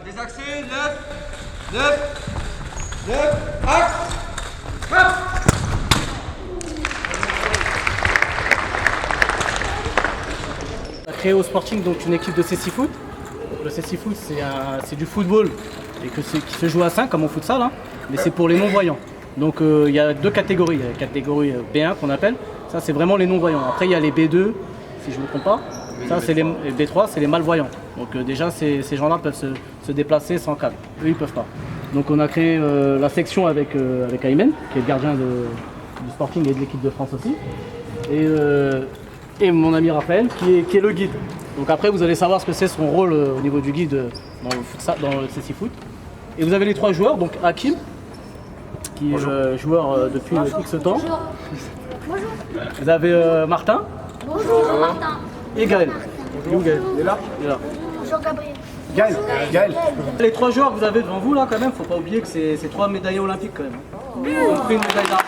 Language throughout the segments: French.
Désaxé, 9, axe, frappe. On a créé au Sporting donc une équipe de CC Foot. Le CC Foot c'est du football et qui se joue à 5 comme au futsal, hein, mais c'est pour les non-voyants. Donc il y a deux catégories. Il y a la catégorie B1 qu'on appelle, ça c'est vraiment les non-voyants. Après il y a les B2, si je ne me trompe pas, ça c'est les B3, c'est les malvoyants. Donc déjà ces gens-là peuvent se déplacer sans câble, eux ils peuvent pas. Donc on a créé la section avec Aymen, qui est le gardien du Sporting et de l'équipe de France aussi. Et mon ami Raphaël qui est le guide. Donc après vous allez savoir ce que c'est son rôle au niveau du guide dans le CC Foot. Et vous avez les trois joueurs, donc Hakim, qui est joueur depuis X temps. Bonjour. Vous avez Martin. Bonjour Martin. Et Gaël. Bonjour. Gaël. Il est là. Bonjour Gabriel. Gaël. Les trois joueurs que vous avez devant vous là quand même, faut pas oublier que c'est trois médaillés olympiques quand même. Ils ont pris une médaille d'argent.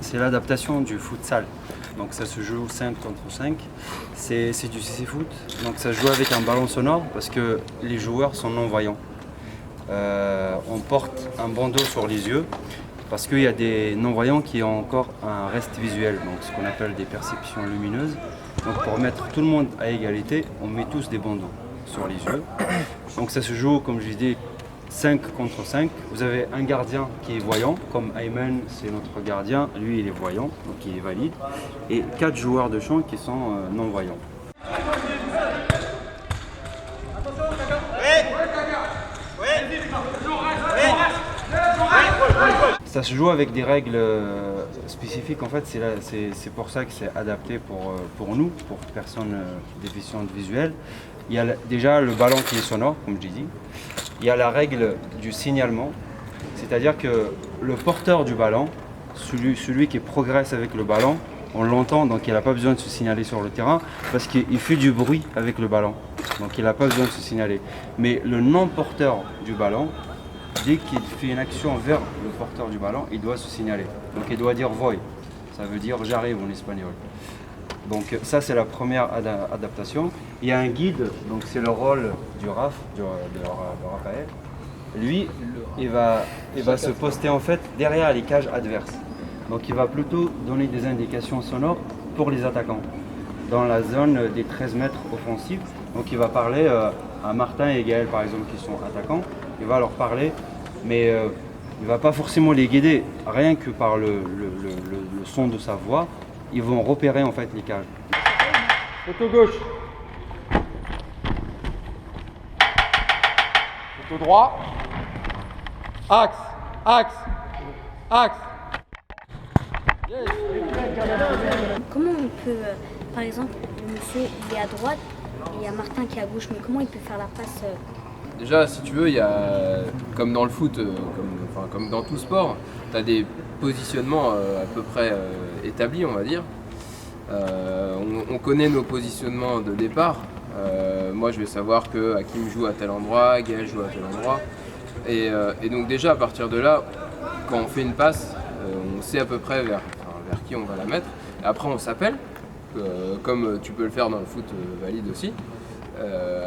C'est l'adaptation du futsal. Donc ça se joue 5 contre 5. C'est du CC Foot. Donc ça se joue avec un ballon sonore parce que les joueurs sont non-voyants. On porte un bandeau sur les yeux parce qu'il y a des non-voyants qui ont encore un reste visuel, donc ce qu'on appelle des perceptions lumineuses. Donc pour mettre tout le monde à égalité, on met tous des bandeaux sur les yeux. Donc ça se joue, comme je dis, 5 contre 5. Vous avez un gardien qui est voyant, comme Ayman, c'est notre gardien, lui il est voyant, donc il est valide. Et 4 joueurs de champ qui sont non-voyants. Ça se joue avec des règles spécifiques, en fait, c'est pour ça que c'est adapté pour nous, pour personnes déficientes visuelles. Il y a déjà le ballon qui est sonore, comme je l'ai dit. Il y a la règle du signalement, c'est-à-dire que le porteur du ballon, celui qui progresse avec le ballon, on l'entend, donc il n'a pas besoin de se signaler sur le terrain parce qu'il fait du bruit avec le ballon, donc il n'a pas besoin de se signaler. Mais le non-porteur du ballon, dès qu'il fait une action vers le porteur du ballon, il doit se signaler. Donc il doit dire voy, ça veut dire j'arrive en espagnol. Donc ça c'est la première adaptation. Il y a un guide, donc c'est le rôle du RAF, de Raphaël. Lui, il va se poster en fait derrière les cages adverses. Donc il va plutôt donner des indications sonores pour les attaquants. Dans la zone des 13 mètres offensifs, donc il va parler à Martin et Gaël par exemple qui sont attaquants. Il va leur parler, mais il ne va pas forcément les guider, rien que par le son de sa voix. Ils vont repérer en fait les cages. Photo gauche. Photo droit. Axe, axe, axe. Yes. Comment on peut, par exemple, le monsieur il est à droite et il y a Martin qui est à gauche, mais comment il peut faire la passe Déjà, si tu veux, il y a, comme dans le foot, comme dans tout sport, tu as des positionnements à peu près établis, on va dire. On connaît nos positionnements de départ. Moi, je vais savoir que Hakim joue à tel endroit, Gaël joue à tel endroit. Et donc déjà, à partir de là, quand on fait une passe, on sait à peu près vers qui on va la mettre. Et après, on s'appelle, comme tu peux le faire dans le foot valide aussi.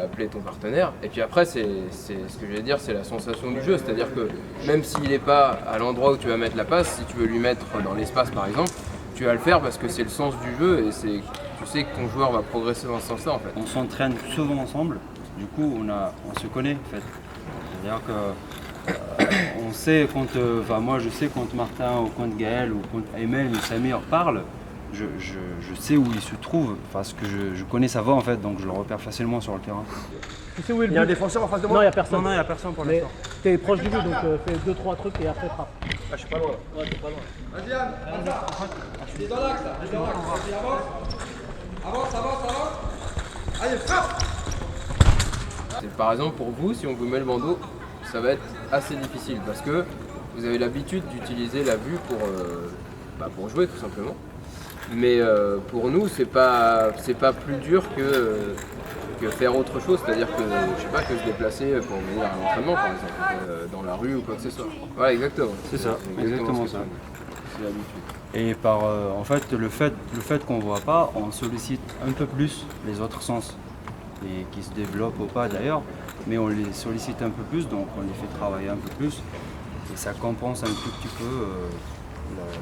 Appeler ton partenaire, et puis après c'est ce que je vais dire, c'est la sensation du jeu, c'est-à-dire que même s'il n'est pas à l'endroit où tu vas mettre la passe, si tu veux lui mettre dans l'espace par exemple, tu vas le faire parce que c'est le sens du jeu et tu sais que ton joueur va progresser dans ce sens-là en fait. On s'entraîne souvent ensemble, du coup on se connaît en fait. C'est-à-dire que on sait quand, moi je sais quand Martin ou quand Gaël ou quand Aymen ou Samir parlent, je sais où il se trouve, parce que je connais sa voix en fait, donc je le repère facilement sur le terrain. Tu sais où est le but ? Il y a un défenseur en face de moi ? Non, il n'y a personne. Non, il n'y a personne pour Mais l'instant. t'es proche du but, donc fais 2-3 trucs et après frappe. Ah, je suis pas loin. Ouais, t'es pas loin. Vas-y, Anne, il est dans l'axe là, il est dans l'axe. Vas-y, avance. Allez, frappe. Par exemple pour vous, si on vous met le bandeau, ça va être assez difficile parce que vous avez l'habitude d'utiliser la vue pour jouer tout simplement. Mais pour nous, c'est pas plus dur que faire autre chose, c'est-à-dire que, je sais pas, que se déplacer pour venir à l'entraînement par exemple, dans la rue ou quoi que ce soit. Voilà, exactement. C'est ça, exactement ça. C'est l'habitude. Et en fait, le fait qu'on ne voit pas, on sollicite un peu plus les autres sens, et qui se développent ou pas d'ailleurs, mais on les sollicite un peu plus, donc on les fait travailler un peu plus, et ça compense un tout petit peu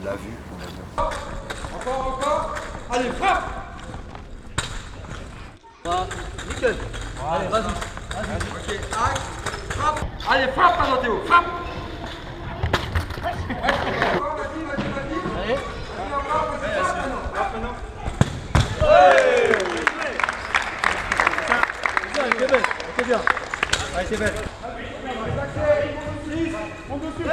la vue, on va dire. Encore. Allez, frappe. Nickel. Allez, vas-y. Ok, axe, frappe. Allez, frappe, Théo, frappe. Allez. C'est bien. Allez, c'est belle. On dessus.